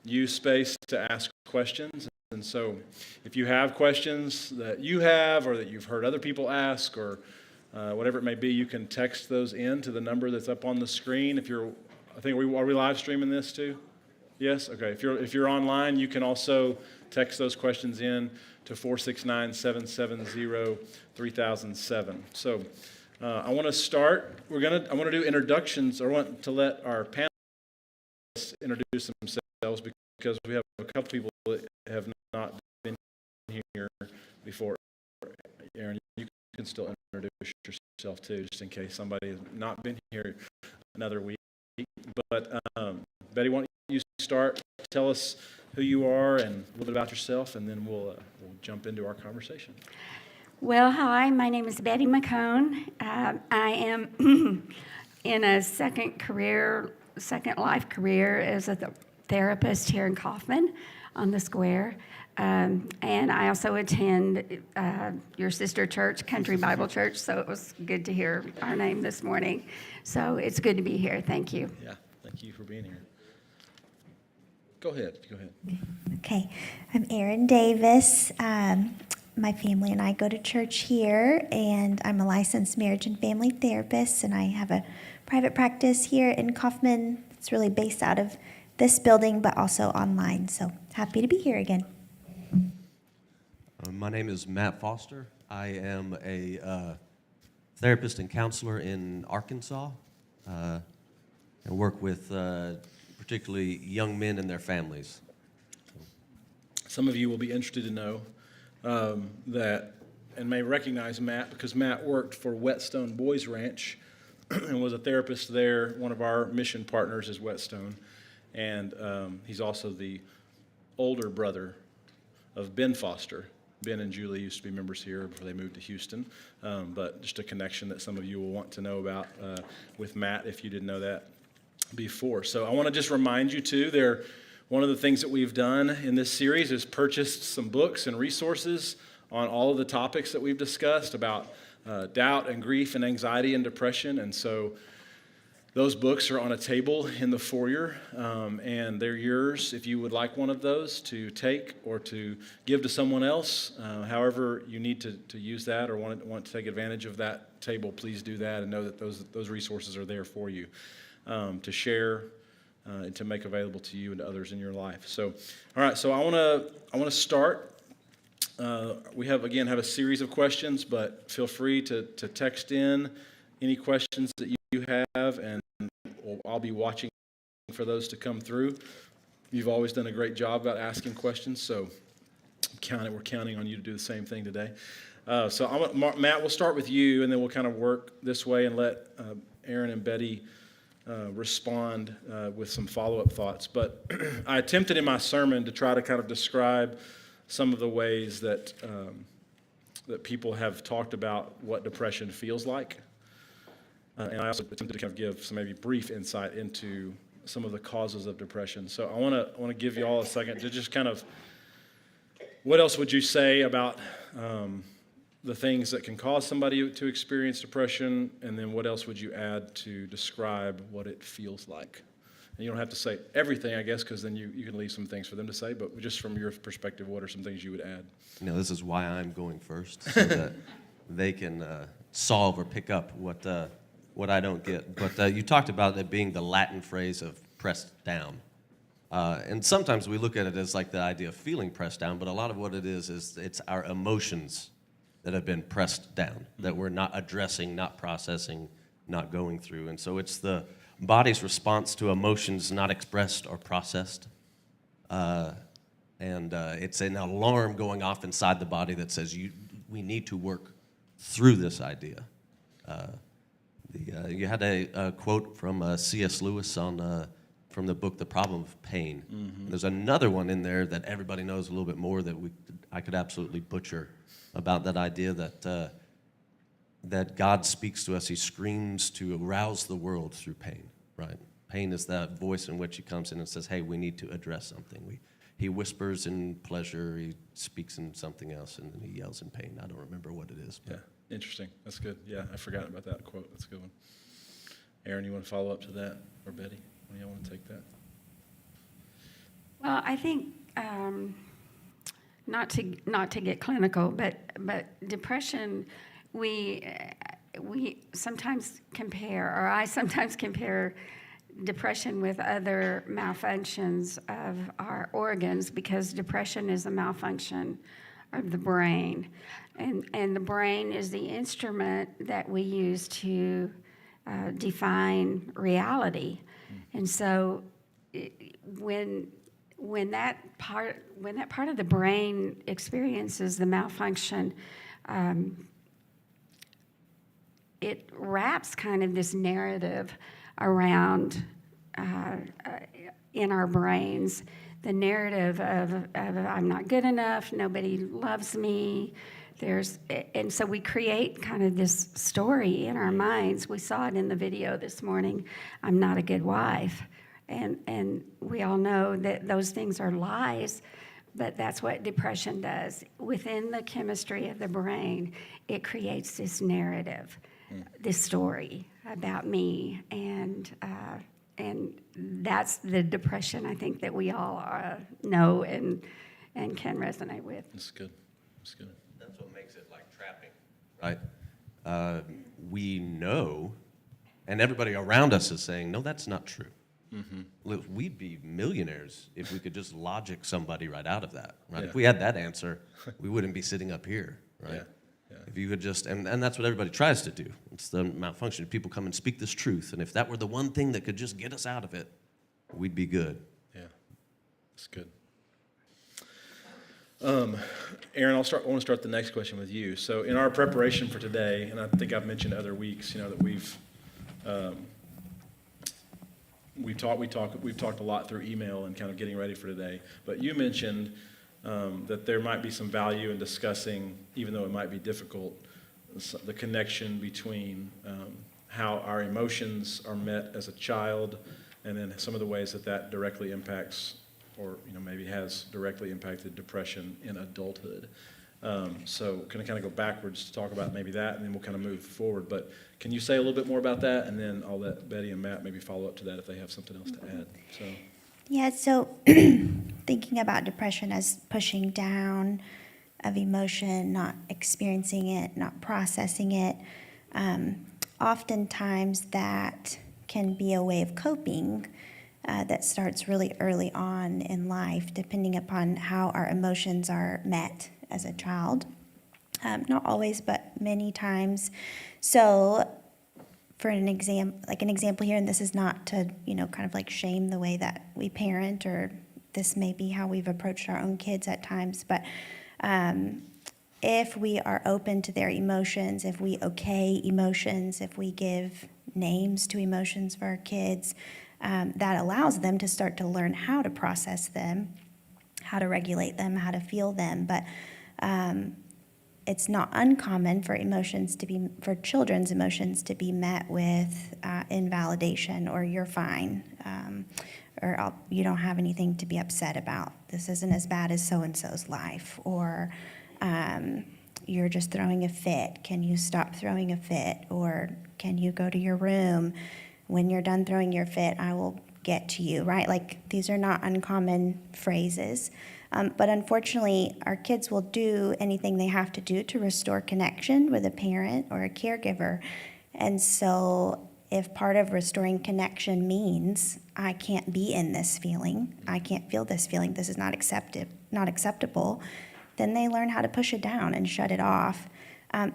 use space to ask questions. And so if you have questions that you have or that you've heard other people ask or whatever it may be, you can text those in to the number that's up on the screen. Are we live streaming this too? Yes? Okay. If you're online, you can also text those questions in to 469-770-3007. So I want to start. I want to do introductions. I want to let our panelists introduce themselves because we have a couple people that have not been here before. Aaron, you can still introduce yourself too, just in case somebody has not been here another week. But Betty, why don't you start? Tell us who you are and a little bit about yourself, and then we'll jump into our conversation. Well, hi, my name is Betty McCone. I am in a second life career as a therapist here in Kaufman on the square. And I also attend your sister church, Country Bible Church, so it was good to hear our name this morning. So it's good to be here. Thank you. Yeah, thank you for being here. Go ahead. Okay, I'm Erin Davis. My family and I go to church here, and I'm a licensed marriage and family therapist, and I have a private practice here in Kaufman. It's really based out of this building, but also online, so happy to be here again. My name is Matt Foster. I am a therapist and counselor in Arkansas, and work with particularly young men and their families. Some of you will be interested to know that, and may recognize Matt because Matt worked for Whetstone Boys Ranch and was a therapist there. One of our mission partners is Whetstone, and he's also the older brother of Ben Foster. Ben and Julie used to be members here before they moved to Houston, but just a connection that some of you will want to know about with Matt if you didn't know that before. So I want to just remind you too, one of the things that we've done in this series is purchased some books and resources on all of the topics that we've discussed about doubt and grief and anxiety and depression. And so those books are on a table in the foyer, and they're yours if you would like one of those to take or to give to someone else. However you need to use that or want to take advantage of that table, please do that and know that those resources are there for you to share and to make available to you and to others in your life. So, all right. So I want to start. We have a series of questions, but feel free to text in any questions that you have, and I'll be watching for those to come through. You've always done a great job about asking questions, so we're counting on you to do the same thing today. So Matt, we'll start with you, and then we'll kind of work this way and let Aaron and Betty respond with some follow-up thoughts. But I attempted in my sermon to try to kind of describe some of the ways that people have talked about what depression feels like. And I also attempted to kind of give some maybe brief insight into some of the causes of depression. So I want to give you all a second to just kind of, what else would you say about the things that can cause somebody to experience depression, and then what else would you add to describe what it feels like? And you don't have to say everything, I guess, because then you can leave some things for them to say, but just from your perspective, what are some things you would add? This is why I'm going first, so that they can solve or pick up what I don't get. But you talked about it being the Latin phrase of pressed down. And sometimes we look at it as like the idea of feeling pressed down, but a lot of what it is it's our emotions that have been pressed down, that we're not addressing, not processing, not going through. And so it's the body's response to emotions not expressed or processed. And it's an alarm going off inside the body that says we need to work through this idea. You had a quote from C.S. Lewis from the book The Problem of Pain. Mm-hmm. There's another one in there that everybody knows a little bit more that I could absolutely butcher, about that idea that God speaks to us. He screams to arouse the world through pain, right? Pain is that voice in which he comes in and says, hey, we need to address something. He whispers in pleasure, he speaks in something else, and then he yells in pain. I don't remember what it is. Yeah, interesting. That's good. Yeah, I forgot about that quote. That's a good one. Aaron, you want to follow up to that? Or Betty? Y'all want to take that? Well, I think not to get clinical, but depression, we sometimes compare, or I sometimes compare depression with other malfunctions of our organs, because depression is a malfunction of the brain, and the brain is the instrument that we use to define reality, and so when that part of the brain experiences the malfunction, it wraps kind of this narrative around in our brains, the narrative of I'm not good enough, nobody loves me. And so we create kind of this story in our minds. We saw it in the video this morning. I'm not a good wife. And we all know that those things are lies, but that's what depression does. Within the chemistry of the brain, it creates this narrative, this story about me, and that's the depression I think that we all know and can resonate with. That's good. That's good. That's what makes it like trapping, right? We know, and everybody around us is saying, no, that's not true. Look, we'd be millionaires if we could just logic somebody right out of that, right? Yeah. If we had that answer, we wouldn't be sitting up here, right? Yeah. Yeah. If you could just, and that's what everybody tries to do. It's the malfunction. People come and speak this truth, and if that were the one thing that could just get us out of it, we'd be good. Yeah, that's good. Aaron, I want to start the next question with you. So in our preparation for today, and I think I've mentioned other weeks, that we've talked a lot through email and kind of getting ready for today. But you mentioned that there might be some value in discussing, even though it might be difficult, the connection between how our emotions are met as a child, and then some of the ways that directly impacts, or maybe has directly impacted depression in adulthood. So can I kind of go backwards to talk about maybe that, and then we'll kind of move forward. But can you say a little bit more about that, and then I'll let Betty and Matt maybe follow up to that if they have something else to add. So. Yeah, so thinking about depression as pushing down of emotion, not experiencing it, not processing it, oftentimes that can be a way of coping that starts really early on in life, depending upon how our emotions are met as a child. Not always, but many times. So for an example here, and this is not to, kind of like shame the way that we parent, or this may be how we've approached our own kids at times, but if we are open to their emotions, if we okay emotions, if we give names to emotions for our kids, that allows them to start to learn how to process them, how to regulate them, how to feel them. But it's not uncommon for children's emotions to be met with invalidation, or you're fine, or you don't have anything to be upset about. This isn't as bad as so-and-so's life, or you're just throwing a fit. Can you stop throwing a fit? Or can you go to your room? When you're done throwing your fit, I will get to you, right? Like, these are not uncommon phrases. But unfortunately, our kids will do anything they have to do to restore connection with a parent or a caregiver. And so if part of restoring connection means I can't be in this feeling, I can't feel this feeling, this is not acceptable, then they learn how to push it down and shut it off,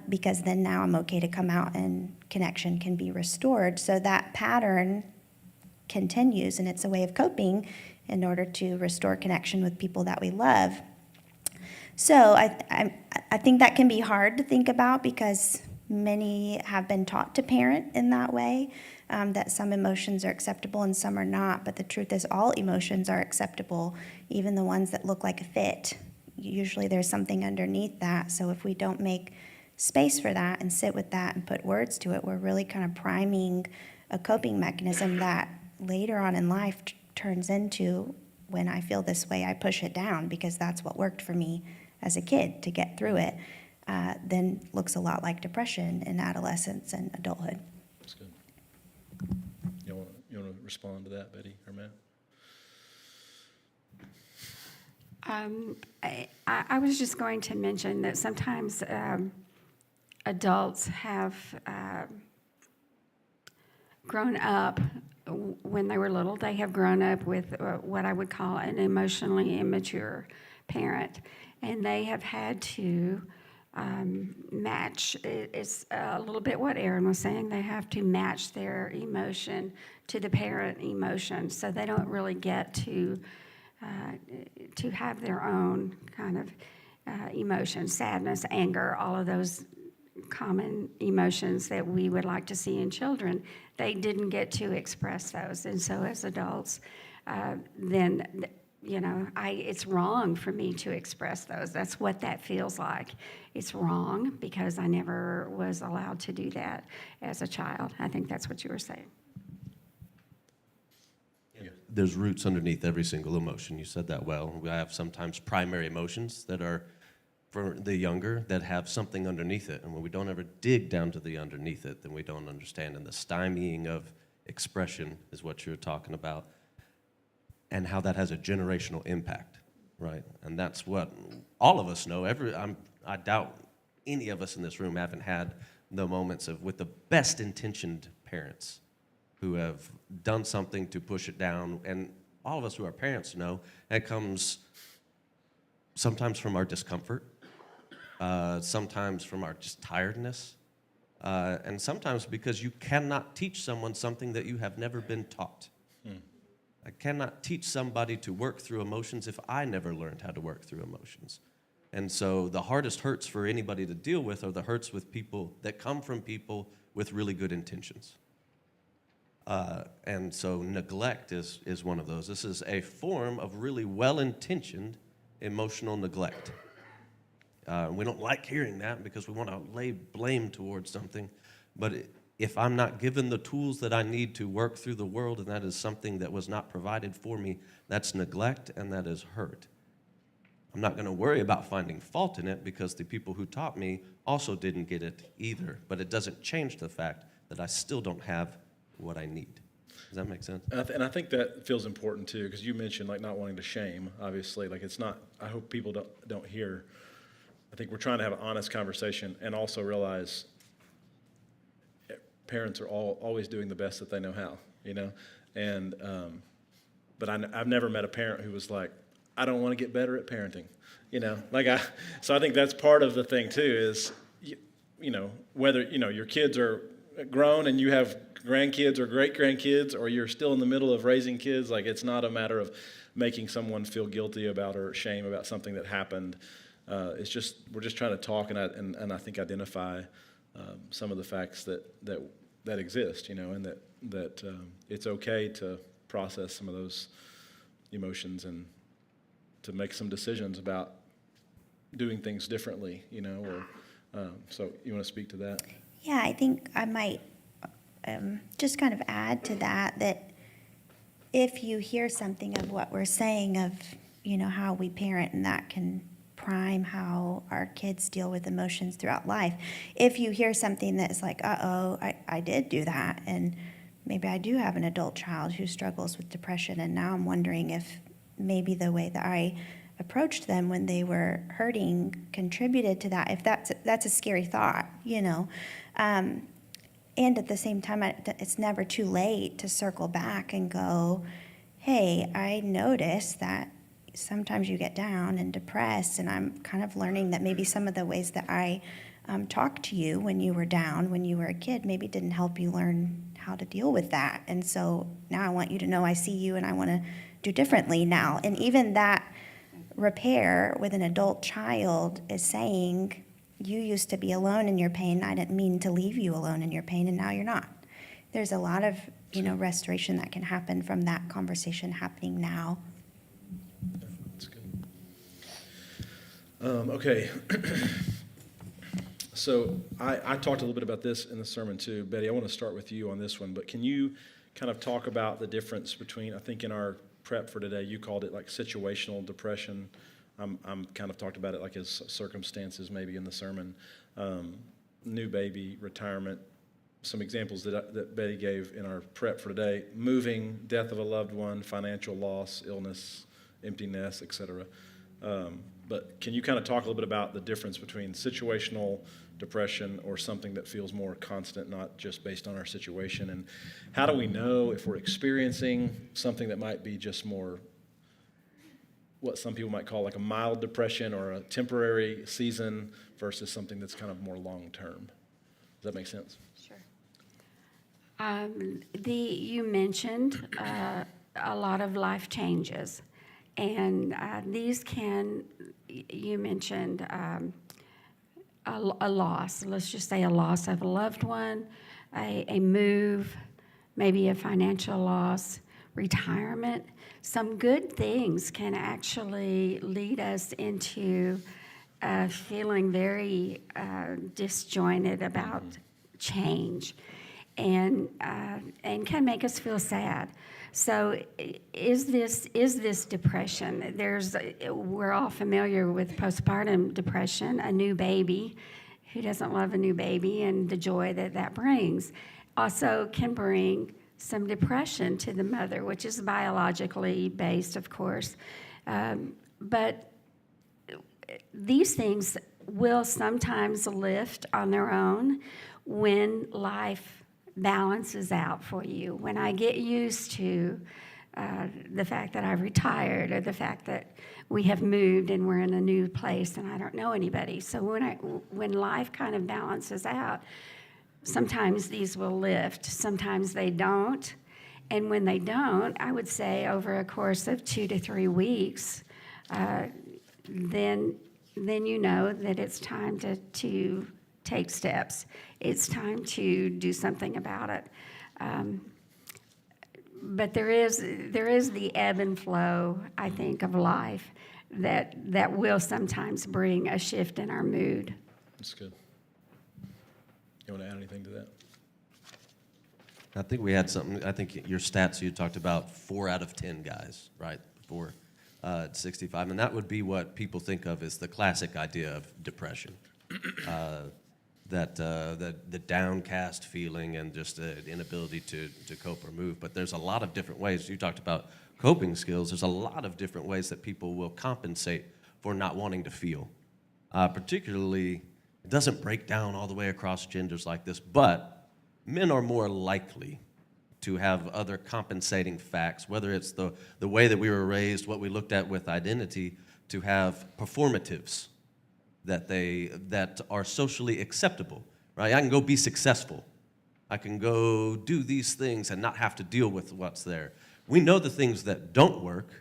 because then now I'm okay to come out and connection can be restored. So that pattern continues, and it's a way of coping in order to restore connection with people that we love. So I think that can be hard to think about, because many have been taught to parent in that way, that some emotions are acceptable and some are not. But the truth is, all emotions are acceptable, even the ones that look like a fit. Usually there's something underneath that. So if we don't make space for that and sit with that and put words to it, we're really kind of priming a coping mechanism that later on in life turns into, when I feel this way, I push it down because that's what worked for me as a kid to get through it. Then looks a lot like depression in adolescence and adulthood. That's good. You want to respond to that, Betty or Matt? I was just going to mention that sometimes adults have grown up when they were little. They have grown up with what I would call an emotionally immature parent, and they have had to match. It's a little bit what Aaron was saying. They have to match their emotion to the parent emotion, so they don't really get to have their own kind of emotions, sadness, anger, all of those common emotions that we would like to see in children. They didn't get to express those, and so as adults, then it's wrong for me to express those. That's what that feels like. It's wrong because I never was allowed to do that as a child. I think that's what you were saying. There's roots underneath every single emotion. You said that well. We have sometimes primary emotions that are for the younger that have something underneath it. And when we don't ever dig down to the underneath it, then we don't understand. And the stymieing of expression is what you're talking about, and how that has a generational impact, right? And that's what all of us know. I doubt any of us in this room haven't had the moments with the best intentioned parents who have done something to push it down. And all of us who are parents know it comes sometimes from our discomfort, sometimes from our just tiredness, and sometimes because you cannot teach someone something that you have never been taught. I cannot teach somebody to work through emotions if I never learned how to work through emotions. And so the hardest hurts for anybody to deal with are the hurts with people that come from people with really good intentions. And so neglect is one of those. This is a form of really well-intentioned emotional neglect. We don't like hearing that because we want to lay blame towards something. But if I'm not given the tools that I need to work through the world, and that is something that was not provided for me, that's neglect and that is hurt. I'm not going to worry about finding fault in it because the people who taught me also didn't get it either. But it doesn't change the fact that I still don't have what I need. Does that make sense? And I think that feels important too, because you mentioned like not wanting to shame. Obviously, like it's not. I hope people don't hear. I think we're trying to have an honest conversation and also realize parents are always doing the best that they know how. And but I've never met a parent who was like, I don't want to get better at parenting. So I think that's part of the thing too. Is whether your kids are grown and you have grandkids or great-grandkids, or you're still in the middle of raising kids, like it's not a matter of making someone feel guilty about or shame about something that happened. It's just we're just trying to talk and I think identify some of the facts that exist, and that it's okay to process some of those emotions and to make some decisions about doing things differently, so you want to speak to that? Yeah, I think I might just kind of add to that if you hear something of what we're saying of, how we parent, and that can prime how our kids deal with emotions throughout life. If you hear something that's like, I did do that, and maybe I do have an adult child who struggles with depression, and now I'm wondering if maybe the way that I approached them when they were hurting contributed to that, if that's a scary thought, and at the same time, it's never too late to circle back and go, hey, I noticed that sometimes you get down and depressed, and I'm kind of learning that maybe some of the ways that I talked to you when you were down, when you were a kid, maybe didn't help you learn how to deal with that. And so now I want you to know I see you and I want to do differently now. And even that repair with an adult child is saying, you used to be alone in your pain. I didn't mean to leave you alone in your pain, and now you're not. There's a lot of, restoration that can happen from that conversation happening now. That's good. Okay. So I talked a little bit about this in the sermon too. Betty, I want to start with you on this one, but can you kind of talk about the difference between, I think in our prep for today, you called it like situational depression. I'm kind of talked about it like as circumstances maybe in the sermon. New baby, retirement, some examples that Betty gave in our prep for today: moving, death of a loved one, financial loss, illness, empty nest, etc. But can you kind of talk a little bit about the difference between situational depression or something that feels more constant, not just based on our situation? And how do we know if we're experiencing something that might be just more what some people might call like a mild depression or a temporary season versus something that's kind of more long-term? Does that make sense? Sure. You mentioned a lot of life changes, and these can, you mentioned a loss, let's just say a loss of a loved one, a move, maybe a financial loss, retirement. Some good things can actually lead us into feeling very disjointed about change, and can make us feel sad. So, is this depression? We're all familiar with postpartum depression, a new baby. Who doesn't love a new baby and the joy that that brings? Also, can bring some depression to the mother, which is biologically based, of course, but these things will sometimes lift on their own when life balances out for you. When I get used to the fact that I've retired, or the fact that we have moved and we're in a new place and I don't know anybody. So when life kind of balances out, sometimes these will lift, sometimes they don't. And when they don't, I would say over a course of 2 to 3 weeks, then you know that it's time to take steps. It's time to do something about it. But there is the ebb and flow, I think, of life that will sometimes bring a shift in our mood. That's good. You want to add anything to that? I think we had something. I think your stats, you talked about 4 out of 10 guys, right, before 65. And that would be what people think of as the classic idea of depression. That the downcast feeling and just the inability to cope or move. But there's a lot of different ways. You talked about coping skills. There's a lot of different ways that people will compensate for not wanting to feel. Particularly, it doesn't break down all the way across genders like this, but men are more likely to have other compensating facts, whether it's the way that we were raised, what we looked at with identity, to have performatives that are socially acceptable, right? I can go be successful. I can go do these things and not have to deal with what's there. We know the things that don't work,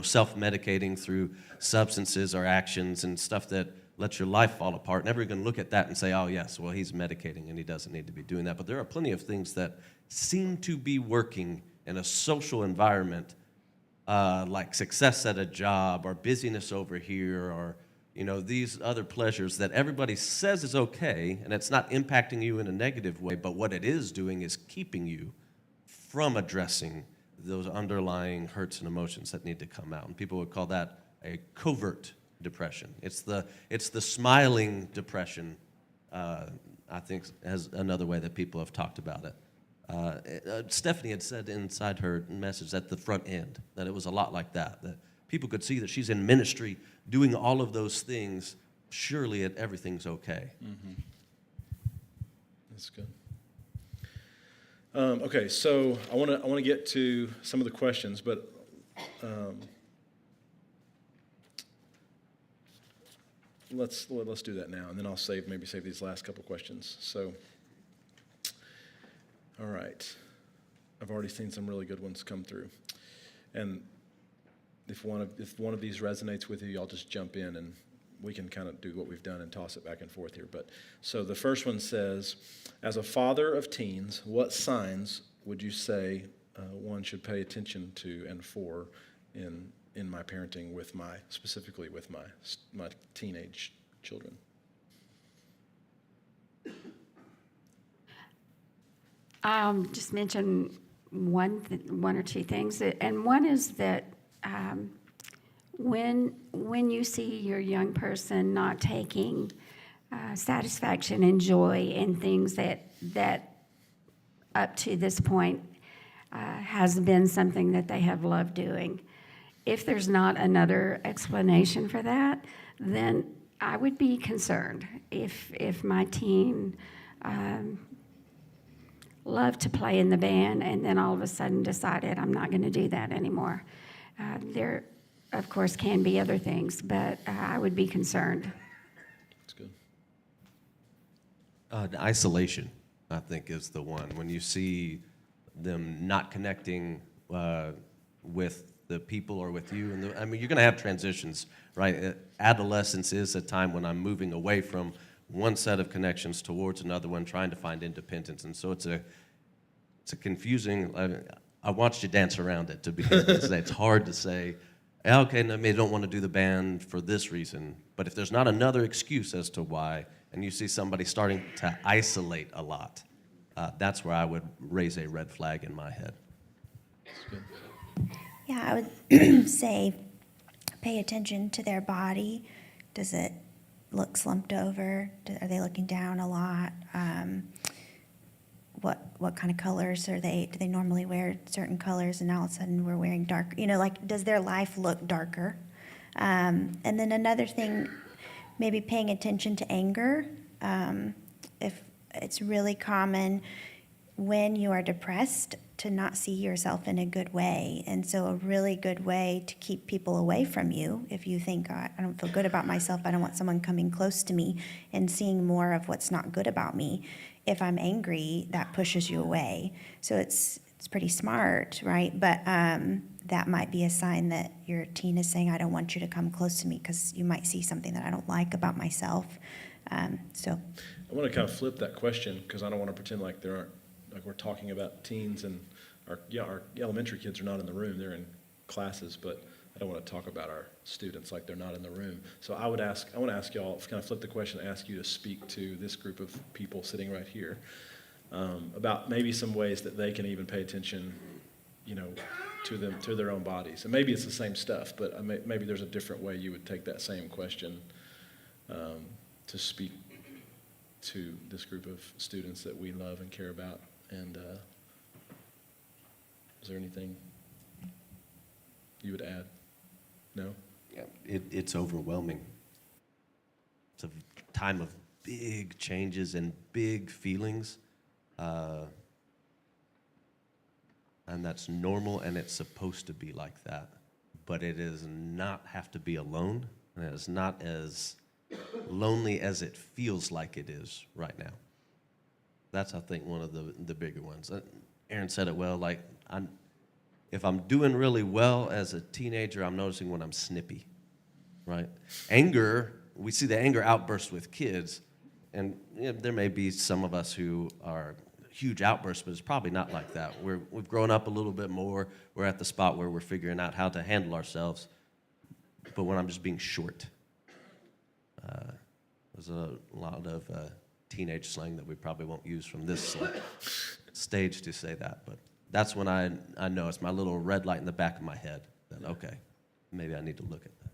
self-medicating through substances or actions and stuff that lets your life fall apart. And everyone can look at that and say, oh, yes, well, he's medicating and he doesn't need to be doing that. But there are plenty of things that seem to be working in a social environment, like success at a job or busyness over here, or these other pleasures that everybody says is okay, and it's not impacting you in a negative way, but what it is doing is keeping you from addressing those underlying hurts and emotions that need to come out. And people would call that a covert depression. It's the smiling depression, I think, as another way that people have talked about it. Stephanie had said inside her message at the front end that it was a lot like that people could see that she's in ministry doing all of those things. Surely everything's okay. Mm-hmm. That's good. Okay, so I want to get to some of the questions, but let's do that now, and then I'll save these last couple questions. So, all right, I've already seen some really good ones come through, and if one of these resonates with you, y'all just jump in and we can kind of do what we've done and toss it back and forth here. But so the first one says, as a father of teens, what signs would you say one should pay attention to and for in my parenting specifically with my teenage children? I'll just mention one or two things, and one is that when you see your young person not taking satisfaction and joy in things that up to this point has been something that they have loved doing, if there's not another explanation for that, then I would be concerned if my teen loved to play in the band and then all of a sudden decided I'm not going to do that anymore. There, of course, can be other things, but I would be concerned. That's good. The isolation, I think, is the one. When you see them not connecting with the people or with you, and I mean, you're going to have transitions, right? Adolescence is a time when I'm moving away from one set of connections towards another one, trying to find independence, and so it's a confusing. I watched you dance around it to be able to say it's hard to say. Okay, no, maybe I don't want to do the band for this reason, but if there's not another excuse as to why, and you see somebody starting to isolate a lot, that's where I would raise a red flag in my head. That's good. Yeah, I would say pay attention to their body. Does it look slumped over? Are they looking down a lot? What kind of colors are they? Do they normally wear certain colors and all of a sudden we're wearing dark? Like, does their life look darker? And then another thing, maybe paying attention to anger. If it's really common when you are depressed to not see yourself in a good way. And so a really good way to keep people away from you, if you think, I don't feel good about myself, I don't want someone coming close to me and seeing more of what's not good about me. If I'm angry, that pushes you away. So it's pretty smart, right? But that might be a sign that your teen is saying, I don't want you to come close to me because you might see something that I don't like about myself. So I want to kind of flip that question because I don't want to pretend like we're talking about teens and our elementary kids are not in the room. They're in classes, but I don't want to talk about our students like they're not in the room. So I want to ask y'all, kind of flip the question, ask you to speak to this group of people sitting right here about maybe some ways that they can even pay attention, to their own bodies. And maybe it's the same stuff, but maybe there's a different way you would take that same question to speak to this group of students that we love and care about. And is there anything you would add? No? Yeah, it's overwhelming. It's a time of big changes and big feelings. And that's normal, and it's supposed to be like that. But it does not have to be alone, and it's not as lonely as it feels like it is right now. That's, I think, one of the bigger ones. Aaron said it well, like, if I'm doing really well as a teenager, I'm noticing when I'm snippy, right? Anger, we see the anger outburst with kids, and there may be some of us who are huge outbursts, but it's probably not like that. We've grown up a little bit more. We're at the spot where we're figuring out how to handle ourselves. But when I'm just being short, there's a lot of teenage slang that we probably won't use from this stage to say that, but that's when I know it's my little red light in the back of my head that, okay, maybe I need to look at that.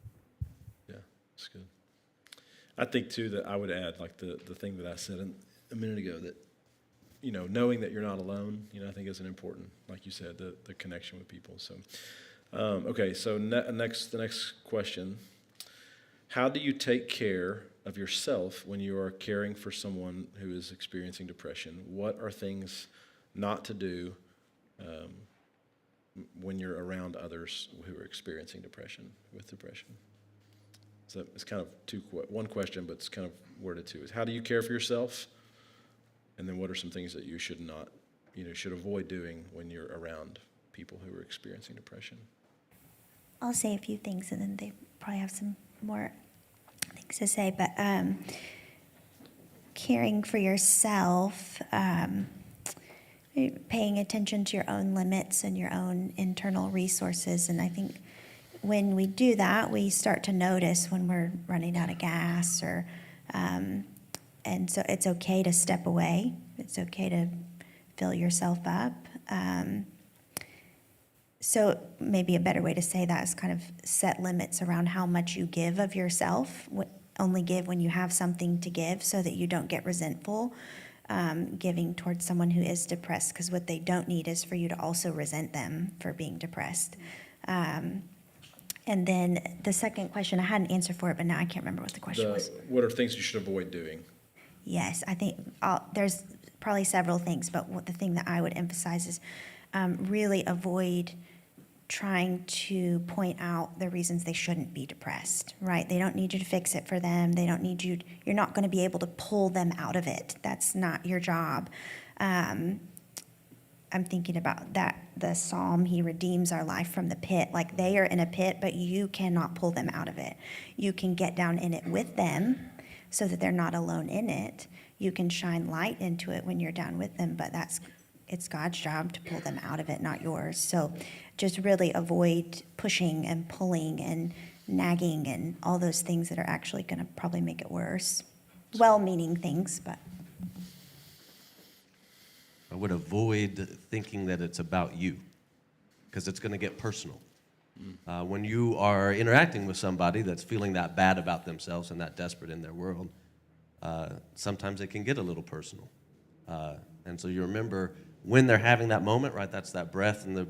Yeah, that's good. I think, too, that I would add, like the thing that I said a minute ago, that, knowing that you're not alone, I think is an important, like you said, the connection with people. So, okay, so the next question. How do you take care of yourself when you are caring for someone who is experiencing depression? What are things not to do when you're around others who are experiencing depression? So it's kind of one question, but it's kind of worded two. Is how do you care for yourself? And then what are some things that you should not, should avoid doing when you're around people who are experiencing depression? I'll say a few things, and then they probably have some more things to say. But caring for yourself, paying attention to your own limits and your own internal resources. And I think when we do that, we start to notice when we're running out of gas, and so it's okay to step away. It's okay to fill yourself up. So maybe a better way to say that is kind of set limits around how much you give of yourself. Only give when you have something to give so that you don't get resentful giving towards someone who is depressed, because what they don't need is for you to also resent them for being depressed. And then the second question, I had an answer for it, but now I can't remember what the question was. What are things you should avoid doing? Yes, I think there's probably several things, but the thing that I would emphasize is really avoid trying to point out the reasons they shouldn't be depressed, right? They don't need you to fix it for them. They don't need you, you're not going to be able to pull them out of it. That's not your job. I'm thinking about that, the psalm, he redeems our life from the pit. Like they are in a pit, but you cannot pull them out of it. You can get down in it with them so that they're not alone in it. You can shine light into it when you're down with them, but it's God's job to pull them out of it, not yours. So just really avoid pushing and pulling and nagging and all those things that are actually going to probably make it worse. Well-meaning things, but. I would avoid thinking that it's about you, because it's going to get personal. When you are interacting with somebody that's feeling that bad about themselves and that desperate in their world, sometimes it can get a little personal. And so you remember when they're having that moment, right, that's that breath and the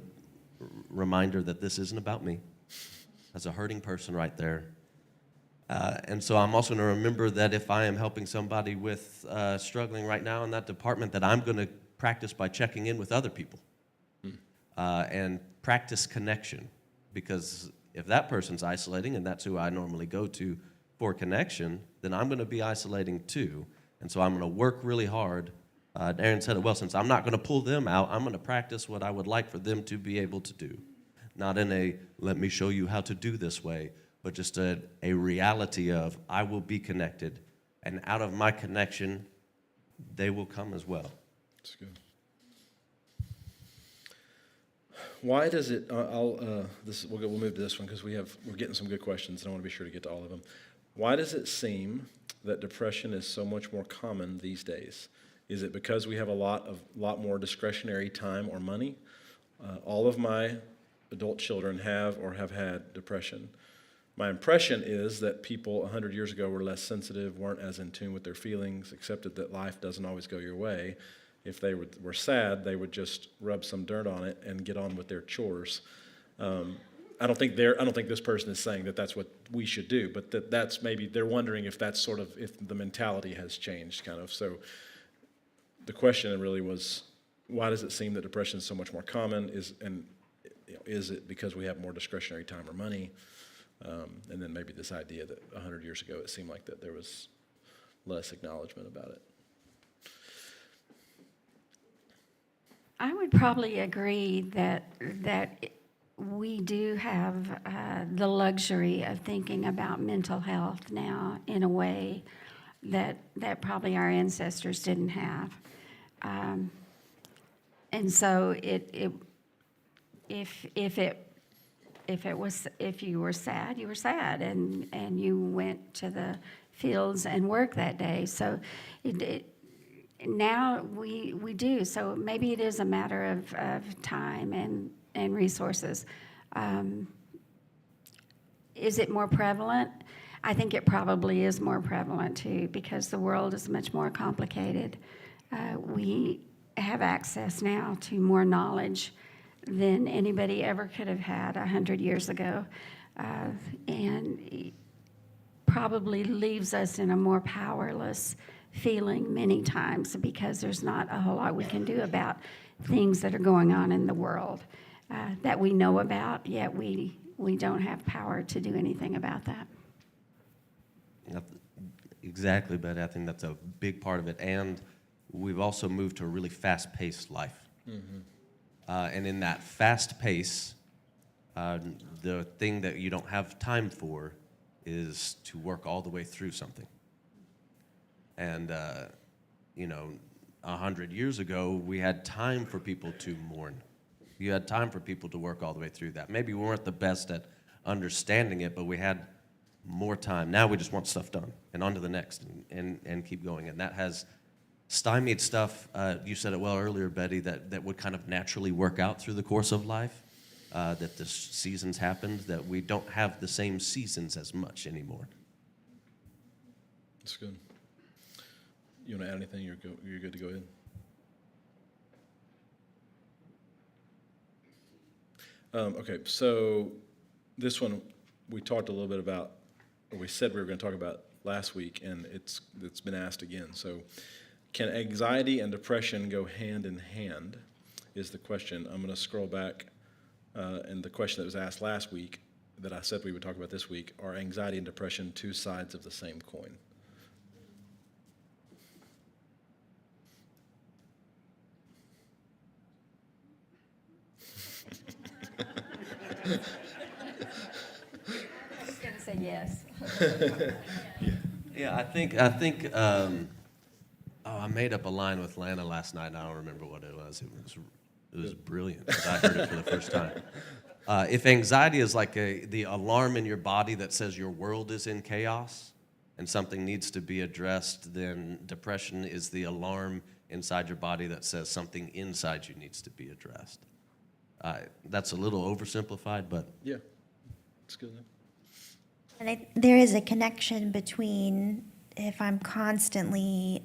reminder that this isn't about me. That's a hurting person right there. And so I'm also going to remember that if I am helping somebody with struggling right now in that department, that I'm going to practice by checking in with other people and practice connection. Because if that person's isolating, and that's who I normally go to for connection, then I'm going to be isolating too. And so I'm going to work really hard. Aaron said it well, since I'm not going to pull them out, I'm going to practice what I would like for them to be able to do. Not in a, let me show you how to do this way, but just a reality of I will be connected, and out of my connection, they will come as well. That's good. Why does it? We'll move to this one because we're getting some good questions, and I want to be sure to get to all of them. Why does it seem that depression is so much more common these days? Is it because we have a lot more discretionary time or money? All of my adult children have or have had depression. My impression is that people 100 years ago were less sensitive, weren't as in tune with their feelings, accepted that life doesn't always go your way. If they were sad, they would just rub some dirt on it and get on with their chores. I don't think this person is saying that that's what we should do, but that's maybe they're wondering if that's sort of if the mentality has changed, kind of. So the question really was, why does it seem that depression is so much more common? Is it because we have more discretionary time or money? And then maybe this idea that 100 years ago it seemed like that there was less acknowledgement about it. I would probably agree that we do have the luxury of thinking about mental health now in a way that probably our ancestors didn't have, and so if you were sad, you were sad, and you went to the fields and worked that day. So now we do. So maybe it is a matter of time and resources. Is it more prevalent? I think it probably is more prevalent too, because the world is much more complicated. We have access now to more knowledge than anybody ever could have had 100 years ago, and probably leaves us in a more powerless feeling many times, because there's not a whole lot we can do about things that are going on in the world that we know about, yet we don't have power to do anything about that. Exactly, but I think that's a big part of it. And we've also moved to a really fast-paced life. Mm-hmm. And in that fast pace, the thing that you don't have time for is to work all the way through something. And, 100 years ago, we had time for people to mourn. You had time for people to work all the way through that. Maybe we weren't the best at understanding it, but we had more time. Now we just want stuff done and on to the next and keep going. And that has stymied stuff. You said it well earlier, Betty, that would kind of naturally work out through the course of life, that the seasons happened, that we don't have the same seasons as much anymore. That's good. You want to add anything? You're good to go ahead. Okay, so this one, we talked a little bit about, or we said we were going to talk about last week, and it's been asked again. So, can anxiety and depression go hand in hand? Is the question. I'm going to scroll back, and the question that was asked last week that I said we would talk about this week: are anxiety and depression two sides of the same coin? I was going to say yes. Yeah, I think. I made up a line with Lana last night, and I don't remember what it was. It was brilliant. 'Cause I heard it for the first time. If anxiety is like the alarm in your body that says your world is in chaos and something needs to be addressed, then depression is the alarm inside your body that says something inside you needs to be addressed. That's a little oversimplified, but Yeah, it's good. And there is a connection between if I'm constantly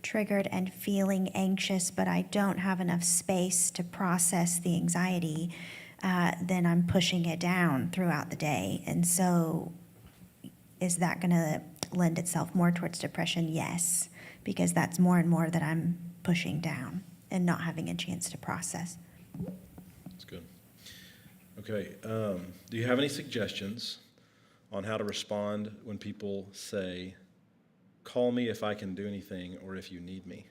triggered and feeling anxious, but I don't have enough space to process the anxiety, then I'm pushing it down throughout the day. And so is that going to lend itself more towards depression? Yes, because that's more and more that I'm pushing down and not having a chance to process. That's good. Okay, do you have any suggestions on how to respond when people say, call me if I can do anything or if you need me?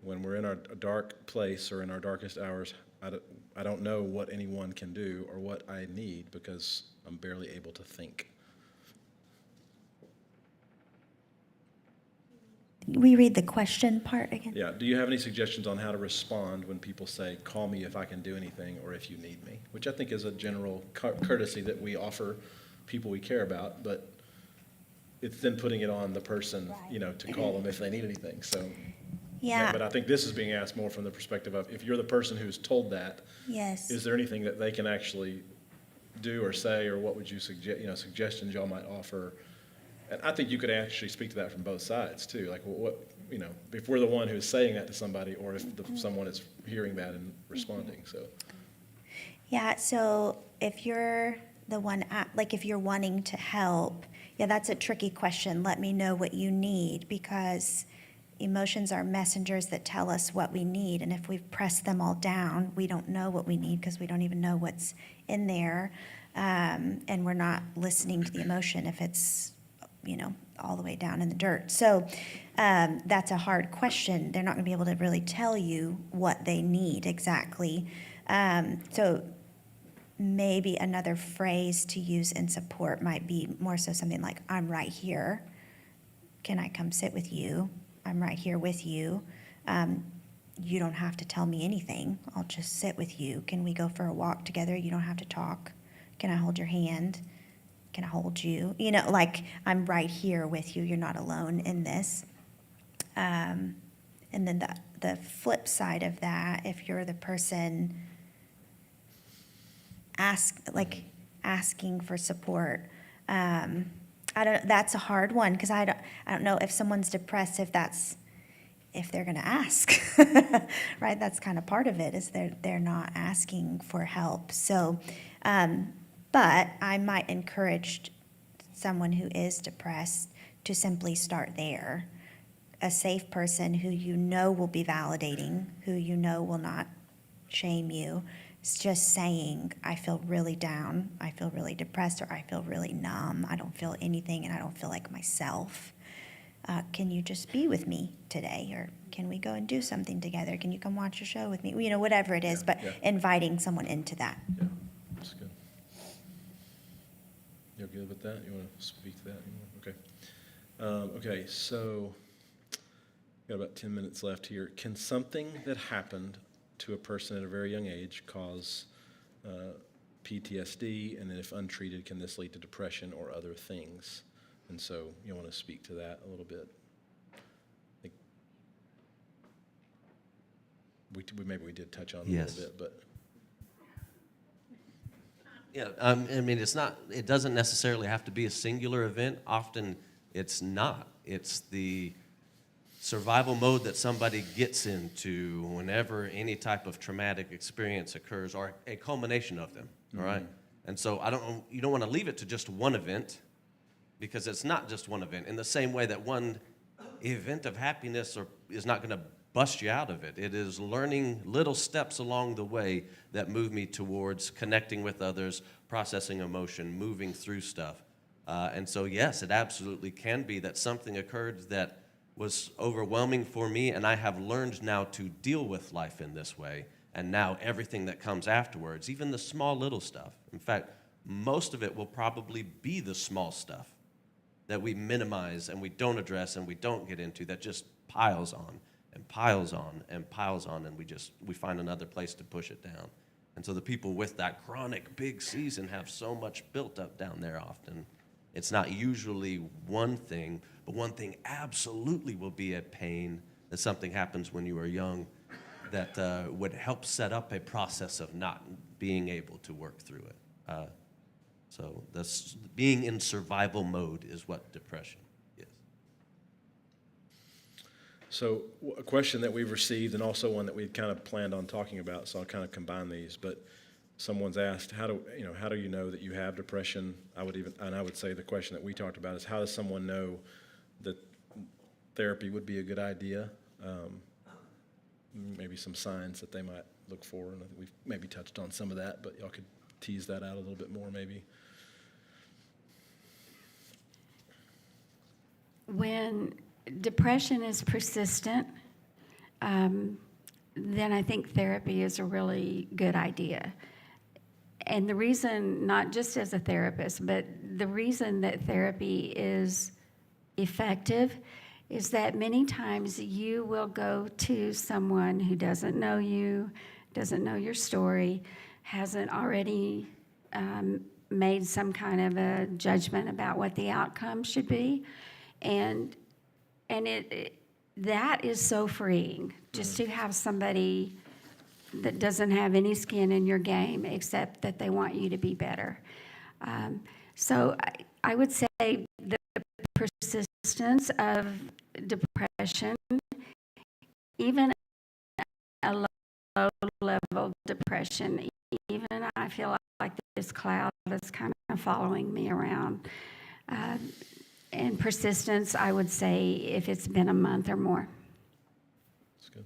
When we're in a dark place or in our darkest hours, I don't know what anyone can do or what I need because I'm barely able to think. We read the question part again. Yeah, do you have any suggestions on how to respond when people say, call me if I can do anything or if you need me? Which I think is a general courtesy that we offer people we care about, but it's then putting it on the person, to call them if they need anything. So, Yeah. But I think this is being asked more from the perspective of if you're the person who's told that, Yes. is there anything that they can actually do or say, or what would you suggest? Suggestions y'all might offer? And I think you could actually speak to that from both sides too. Like, if we're the one who's saying that to somebody, or if someone is hearing that and responding. So, Yeah, so if you're the one, if you're wanting to help, yeah, that's a tricky question. Let me know what you need, because emotions are messengers that tell us what we need. And if we've pressed them all down, we don't know what we need because we don't even know what's in there. And we're not listening to the emotion if it's, all the way down in the dirt. So that's a hard question. They're not going to be able to really tell you what they need exactly. So maybe another phrase to use in support might be more so something like, I'm right here. Can I come sit with you? I'm right here with you. You don't have to tell me anything. I'll just sit with you. Can we go for a walk together? You don't have to talk. Can I hold your hand? Can I hold you? I'm right here with you. You're not alone in this. And then the flip side of that, if you're the person asking for support, that's a hard one, because I don't know if someone's depressed, if they're going to ask, right? That's kind of part of it, is they're not asking for help. So, but I might encourage someone who is depressed to simply start there. A safe person who will be validating, who will not shame you. It's just saying, I feel really down, I feel really depressed, or I feel really numb, I don't feel anything, and I don't feel like myself. Can you just be with me today? Or can we go and do something together? Can you come watch a show with me? Whatever it is, but inviting someone into that. yeah, that's good. You're good with that? You want to speak to that anymore? Okay. Okay, so got about 10 minutes left here. Can something that happened to a person at a very young age cause PTSD, and then if untreated, can this lead to depression or other things? And so you want to speak to that a little bit. I think maybe we did touch on it a little bit, but yeah, it doesn't necessarily have to be a singular event. Often it's not. It's the survival mode that somebody gets into whenever any type of traumatic experience occurs, or a culmination of them, all right? And so you don't want to leave it to just one event, because it's not just one event. In the same way that one event of happiness is not going to bust you out of it. It is learning little steps along the way that move me towards connecting with others, processing emotion, moving through stuff. And so, yes, it absolutely can be that something occurred that was overwhelming for me, and I have learned now to deal with life in this way. And now everything that comes afterwards, even the small little stuff. In fact, most of it will probably be the small stuff that we minimize and we don't address and we don't get into, that just piles on and piles on and piles on, and we find another place to push it down. And so the people with that chronic big season have so much built up down there often. It's not usually one thing, but one thing absolutely will be a pain that something happens when you are young that would help set up a process of not being able to work through it. So being in survival mode is what depression is. So a question that we've received, and also one that we'd kind of planned on talking about, so I'll kind of combine these, but someone's asked, how do you know that you have depression? I would say the question that we talked about is, how does someone know that therapy would be a good idea? Maybe some signs that they might look for, and I think we've maybe touched on some of that, but y'all could tease that out a little bit more maybe. When depression is persistent, then I think therapy is a really good idea. And the reason, not just as a therapist, but the reason that therapy is effective is that many times you will go to someone who doesn't know you, doesn't know your story, hasn't already made some kind of a judgment about what the outcome should be. And that is so freeing, just to have somebody that doesn't have any skin in your game except that they want you to be better. So I would say the persistence of depression, even a low-level depression, even I feel like this cloud is kind of following me around. And persistence, I would say, if it's been a month or more. That's good.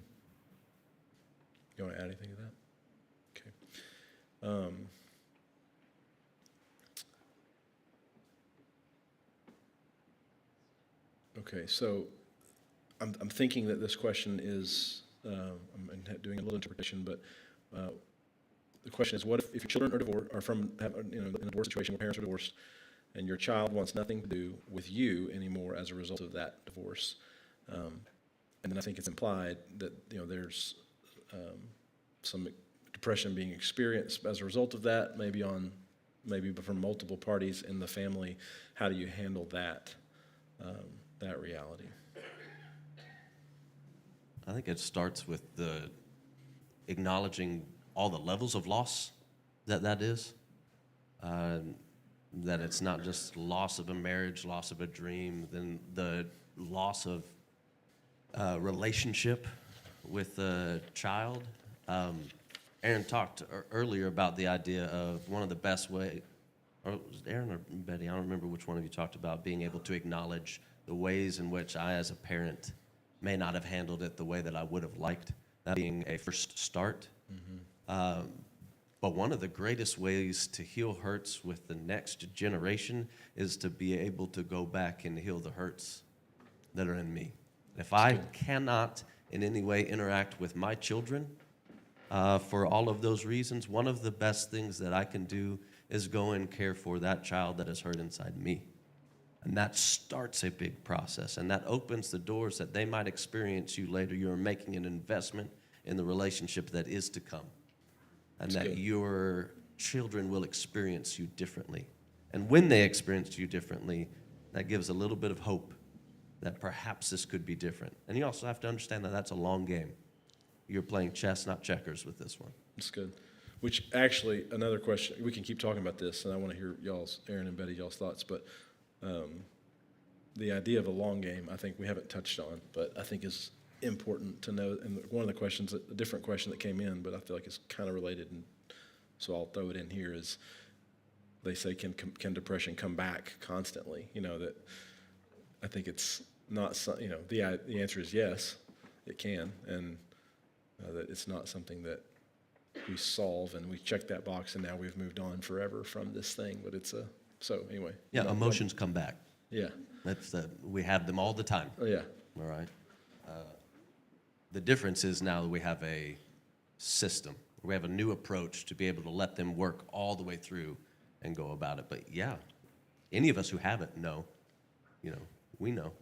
You want to add anything to that? Okay. Okay, so I'm thinking that this question is, I'm doing a little interpretation, but the question is, what if your children are divorced, in a divorce situation where parents are divorced, and your child wants nothing to do with you anymore as a result of that divorce? And then I think it's implied that there's some depression being experienced as a result of that, maybe from multiple parties in the family. How do you handle that reality? I think it starts with the acknowledging all the levels of loss that is. That it's not just loss of a marriage, loss of a dream, then the loss of relationship with a child. Aaron talked earlier about the idea of one of the best ways, or was it Aaron or Betty? I don't remember which one of you talked about being able to acknowledge the ways in which I, as a parent, may not have handled it the way that I would have liked, that being a first start. Mm-hmm. But one of the greatest ways to heal hurts with the next generation is to be able to go back and heal the hurts that are in me. If I cannot in any way interact with my children for all of those reasons, one of the best things that I can do is go and care for that child that is hurt inside me. And that starts a big process, and that opens the doors that they might experience you later. You're making an investment in the relationship that is to come. And that your children will experience you differently. And when they experience you differently, that gives a little bit of hope that perhaps this could be different. And you also have to understand that that's a long game. You're playing chess, not checkers with this one. That's good. Which actually, another question, we can keep talking about this, and I want to hear Aaron and Betty, y'all's thoughts, but the idea of a long game, I think we haven't touched on, but I think is important to know. And one of the questions, a different question that came in, but I feel like it's kind of related, and so I'll throw it in here, is they say can depression come back constantly? You know, that I think it's not, the answer is yes, it can, and that it's not something that we solve and we check that box and now we've moved on forever from this thing, but so anyway. Yeah, emotions come back. Yeah. We have them all the time. Oh, yeah. All right. The difference is now that we have a system. We have a new approach to be able to let them work all the way through and go about it. But yeah, any of us who haven't know, we know.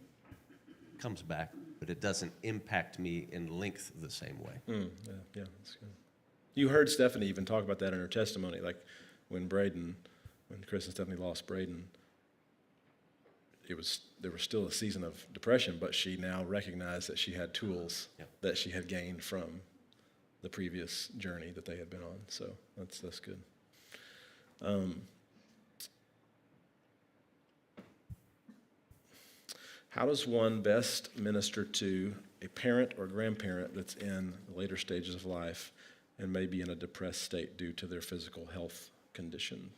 It comes back, but it doesn't impact me in length the same way. Yeah, that's good. You heard Stephanie even talk about that in her testimony, like when Chris and Stephanie lost Braden, there was still a season of depression, but she now recognized that she had tools that she had gained from the previous journey that they had been on. So that's good. How does one best minister to a parent or grandparent that's in the later stages of life and maybe in a depressed state due to their physical health condition?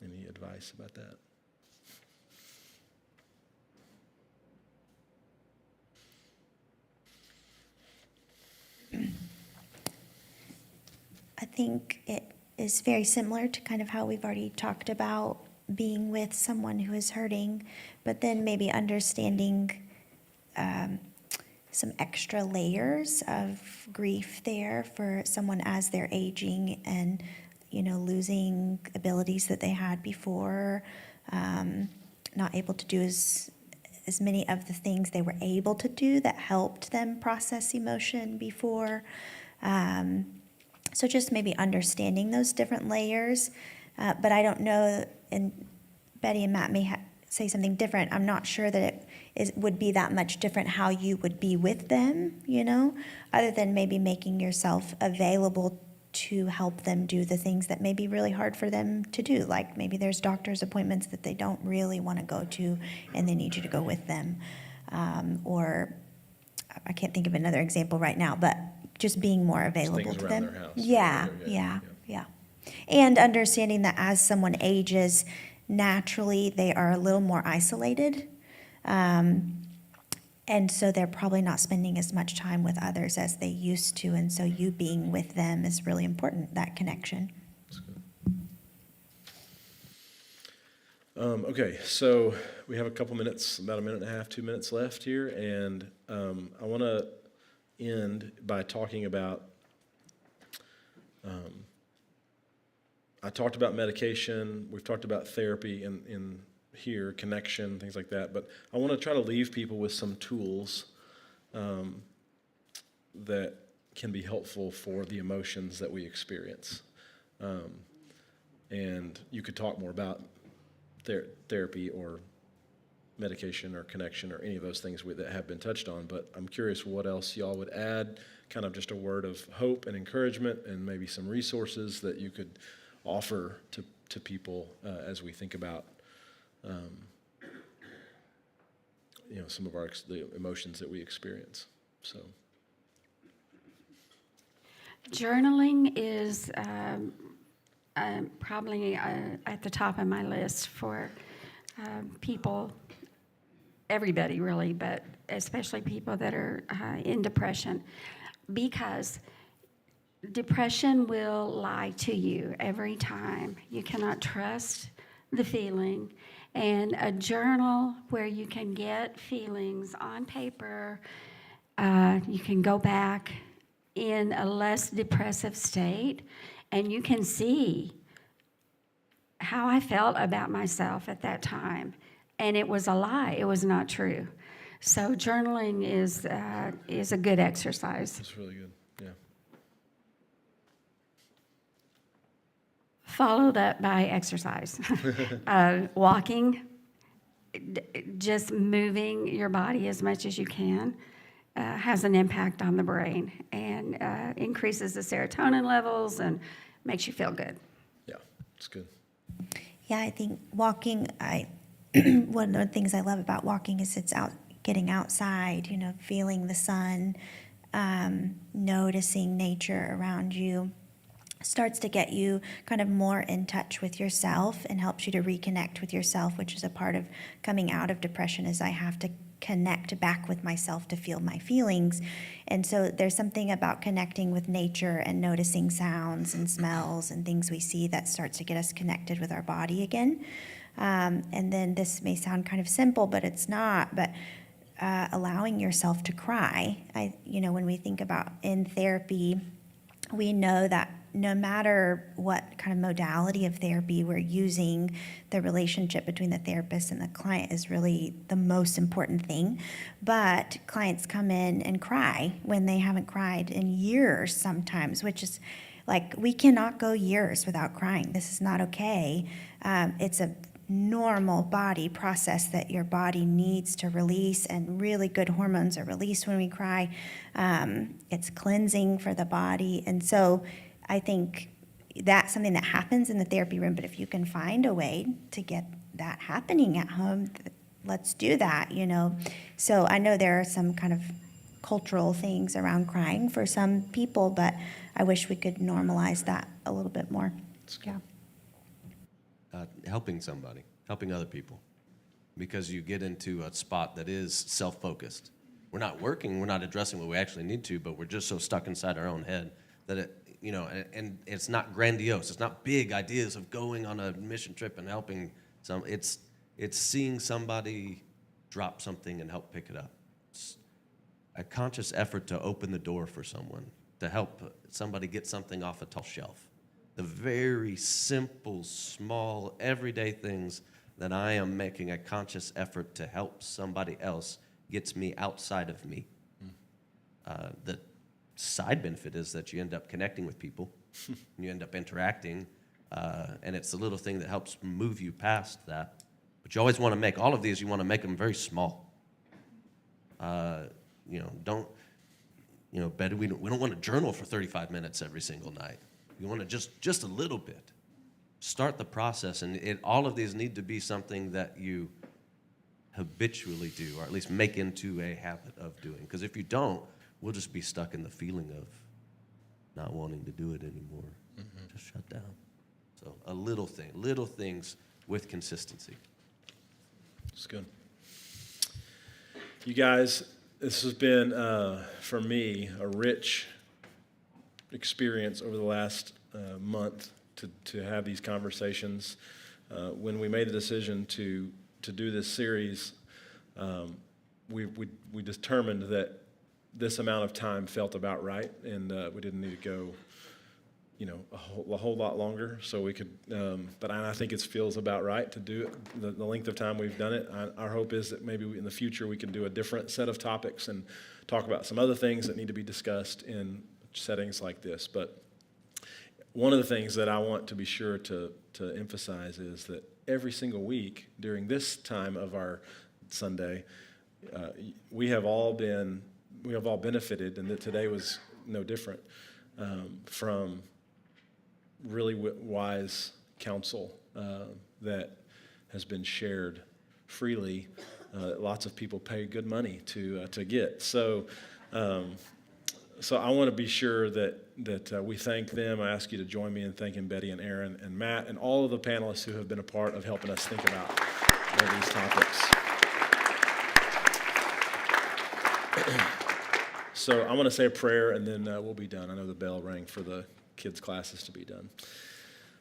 Any advice about that? I think it is very similar to kind of how we've already talked about being with someone who is hurting, but then maybe understanding some extra layers of grief there for someone as they're aging and, losing abilities that they had before, not able to do as many of the things they were able to do that helped them process emotion before. So just maybe understanding those different layers. But I don't know, and Betty and Matt may say something different. I'm not sure that it would be that much different how you would be with them, other than maybe making yourself available to help them do the things that may be really hard for them to do. Like maybe there's doctor's appointments that they don't really want to go to and they need you to go with them. Or I can't think of another example right now, but just being more available Things to around them. their house. Yeah. And understanding that as someone ages, naturally they are a little more isolated. And so they're probably not spending as much time with others as they used to. And so you being with them is really important, that connection. That's good. Okay, so we have a couple minutes, about a minute and a half, 2 minutes left here. And I want to end by talking about, I talked about medication, we've talked about therapy in here, connection, things like that, but I want to try to leave people with some tools that can be helpful for the emotions that we experience. And you could talk more about therapy or medication or connection or any of those things that have been touched on, but I'm curious what else y'all would add, kind of just a word of hope and encouragement and maybe some resources that you could offer to people as we think about some of the emotions that we experience. So journaling is probably at the top of my list for people, everybody really, but especially people that are in depression, because depression will lie to you every time. You cannot trust the feeling. And a journal where you can get feelings on paper, you can go back in a less depressive state, and you can see how I felt about myself at that time. And it was a lie. It was not true. So journaling is a good exercise. that's really good. Yeah. Followed up by exercise. Walking, just moving your body as much as you can has an impact on the brain and increases the serotonin levels and makes you feel good. Yeah, it's good. Yeah, I think walking, one of the things I love about walking is it's getting outside, feeling the sun, noticing nature around you. starts to get you kind of more in touch with yourself and helps you to reconnect with yourself, which is a part of coming out of depression, is I have to connect back with myself to feel my feelings. And so there's something about connecting with nature and noticing sounds and smells and things we see that starts to get us connected with our body again. And then this may sound kind of simple, but it's not. But allowing yourself to cry. When we think about in therapy, we know that no matter what kind of modality of therapy we're using, the relationship between the therapist and the client is really the most important thing. But clients come in and cry when they haven't cried in years sometimes, which is like, we cannot go years without crying. This is not okay. It's a normal body process that your body needs to release, and really good hormones are released when we cry. It's cleansing for the body. And so I think that's something that happens in the therapy room, but if you can find a way to get that happening at home, let's do that, So I know there are some kind of cultural things around crying for some people, but I wish we could normalize that a little bit more. Yeah. Helping somebody, helping other people, because you get into a spot that is self-focused. We're not working, we're not addressing what we actually need to, but we're just so stuck inside our own head that it, and it's not grandiose. It's not big ideas of going on a mission trip and helping some. It's seeing somebody drop something and help pick it up. It's a conscious effort to open the door for someone, to help somebody get something off a tall shelf. The very simple, small, everyday things that I am making a conscious effort to help somebody else gets me outside of me. The side benefit is that you end up connecting with people, and you end up interacting, and it's the little thing that helps move you past that. But you always want to make all of these, you want to make them very small. Betty, we don't want to journal for 35 minutes every single night. You want to just a little bit. Start the process, and all of these need to be something that you habitually do, or at least make into a habit of doing. Because if you don't, we'll just be stuck in the feeling of not wanting to do it anymore. Just shut down. So little things with consistency. It's good. You guys, this has been, for me, a rich experience over the last month to have these conversations. When we made the decision to do this series, we determined that this amount of time felt about right, and we didn't need to go, a whole lot longer. So we could, but I think it feels about right to do it the length of time we've done it. Our hope is that maybe in the future we can do a different set of topics and talk about some other things that need to be discussed in settings like this. But one of the things that I want to be sure to emphasize is that every single week during this time of our Sunday, we have all benefited, and that today was no different, from really wise counsel that has been shared freely. Lots of people pay good money to get. So I want to be sure that we thank them. I ask you to join me in thanking Betty and Aaron and Matt and all of the panelists who have been a part of helping us think about all these topics. So I'm going to say a prayer, and then we'll be done. I know the bell rang for the kids' classes to be done.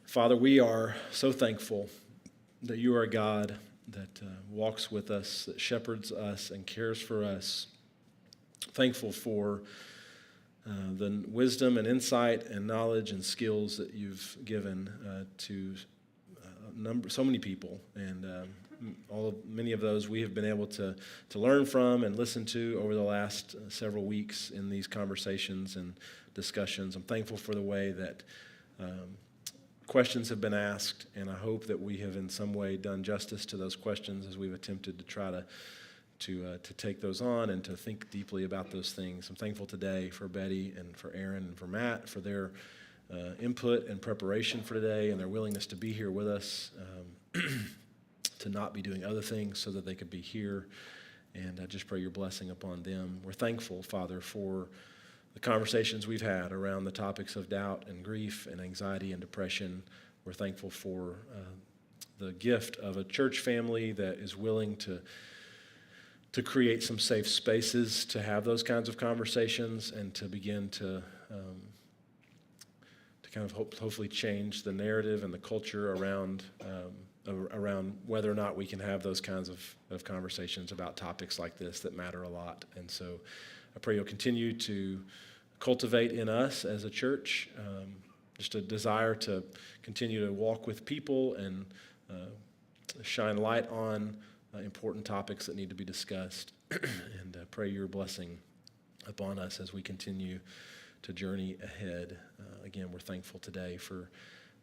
Father, we are so thankful that you are a God that walks with us, that shepherds us and cares for us. Thankful for the wisdom and insight and knowledge and skills that you've given to so many people, and many of those we have been able to learn from and listen to over the last several weeks in these conversations and discussions. I'm thankful for the way that questions have been asked, and I hope that we have in some way done justice to those questions as we've attempted to try to take those on and to think deeply about those things. I'm thankful today for Betty and for Aaron and for Matt for their input and preparation for today and their willingness to be here with us, to not be doing other things so that they could be here. And I just pray your blessing upon them. We're thankful, Father, for the conversations we've had around the topics of doubt and grief and anxiety and depression. We're thankful for the gift of a church family that is willing to create some safe spaces to have those kinds of conversations and to begin to kind of hopefully change the narrative and the culture around whether or not we can have those kinds of conversations about topics like this that matter a lot. And so I pray you'll continue to cultivate in us as a church just a desire to continue to walk with people and shine light on important topics that need to be discussed. And pray your blessing upon us as we continue to journey ahead. Again, we're thankful today for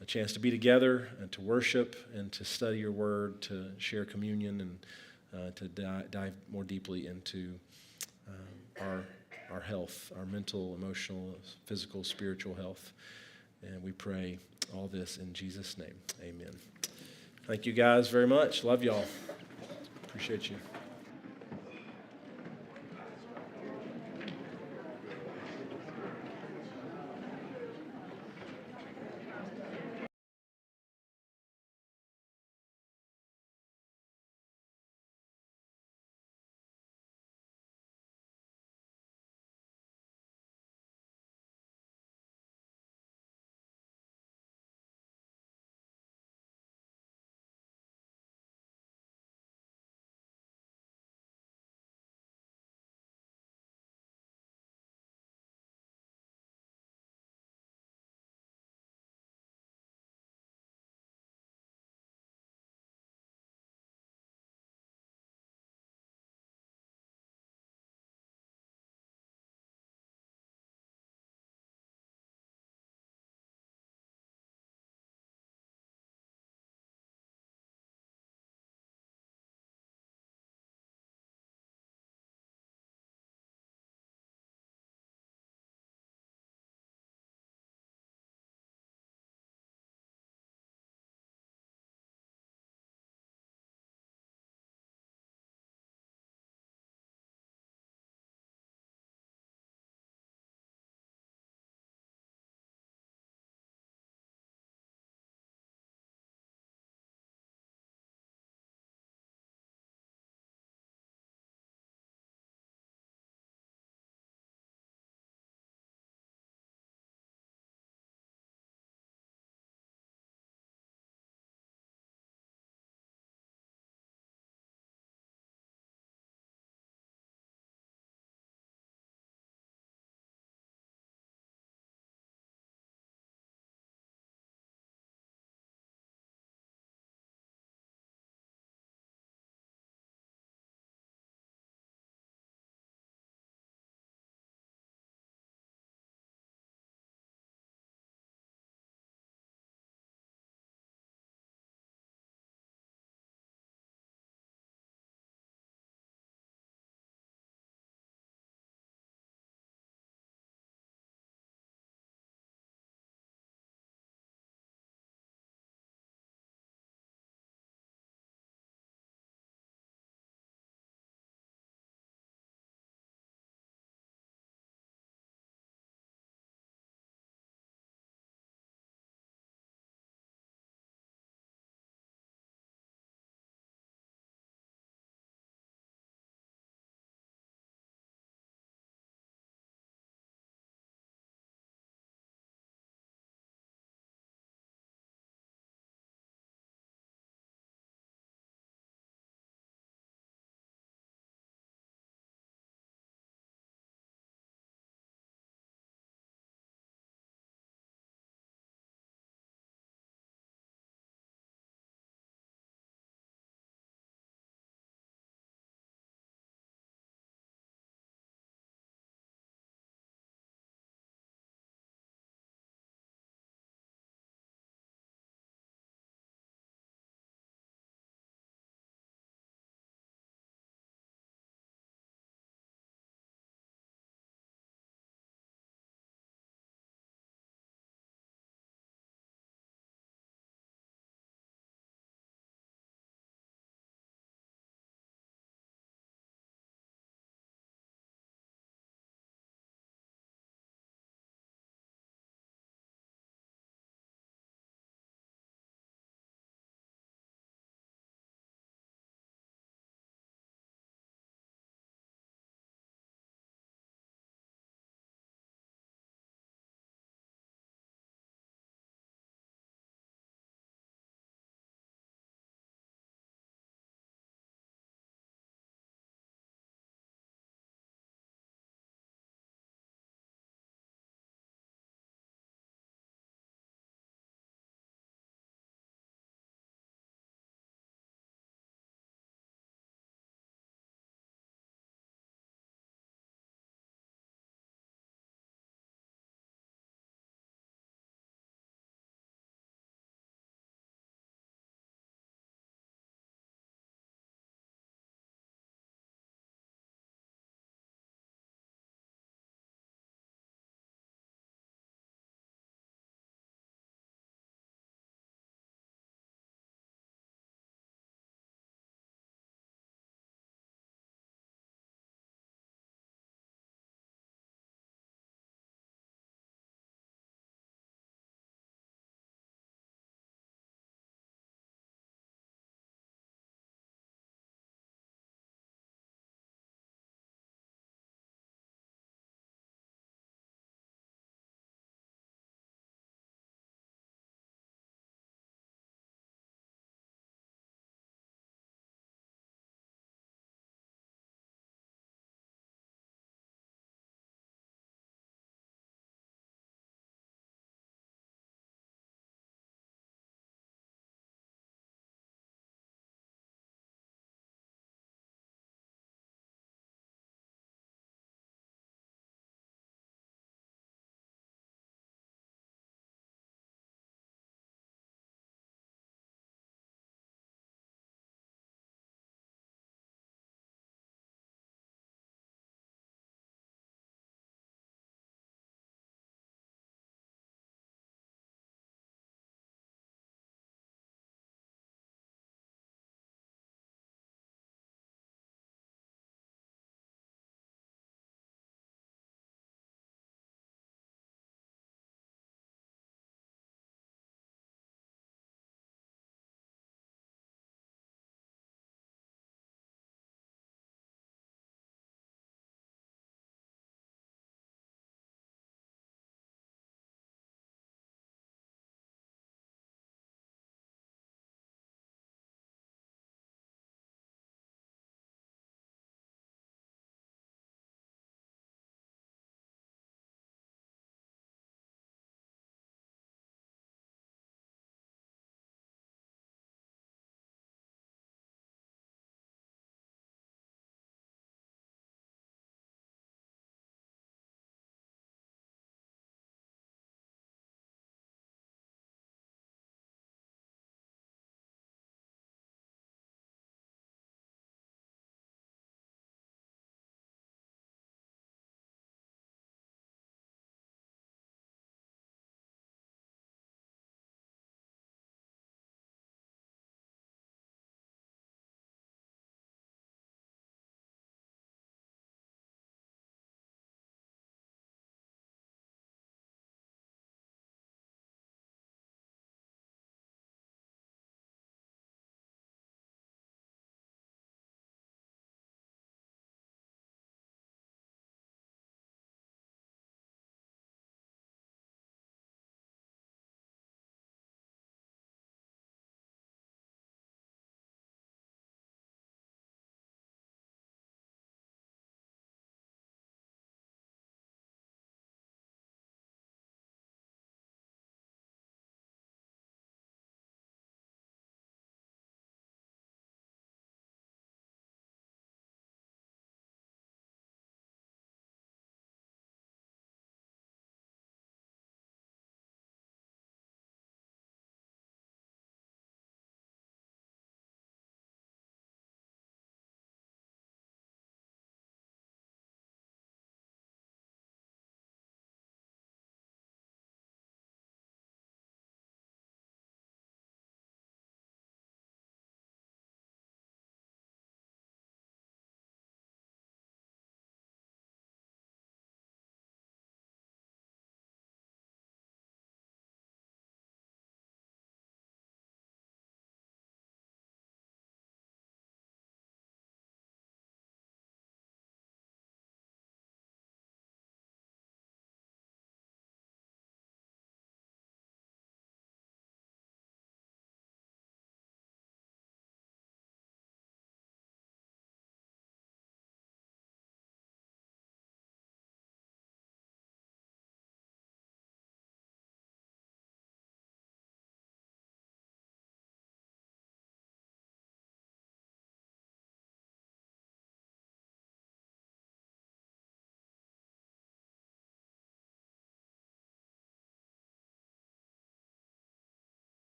a chance to be together and to worship and to study your word, to share communion, and to dive more deeply into our health, our mental, emotional, physical, spiritual health. And we pray all this in Jesus' name. Amen. Thank you guys very much. Love y'all. Appreciate you.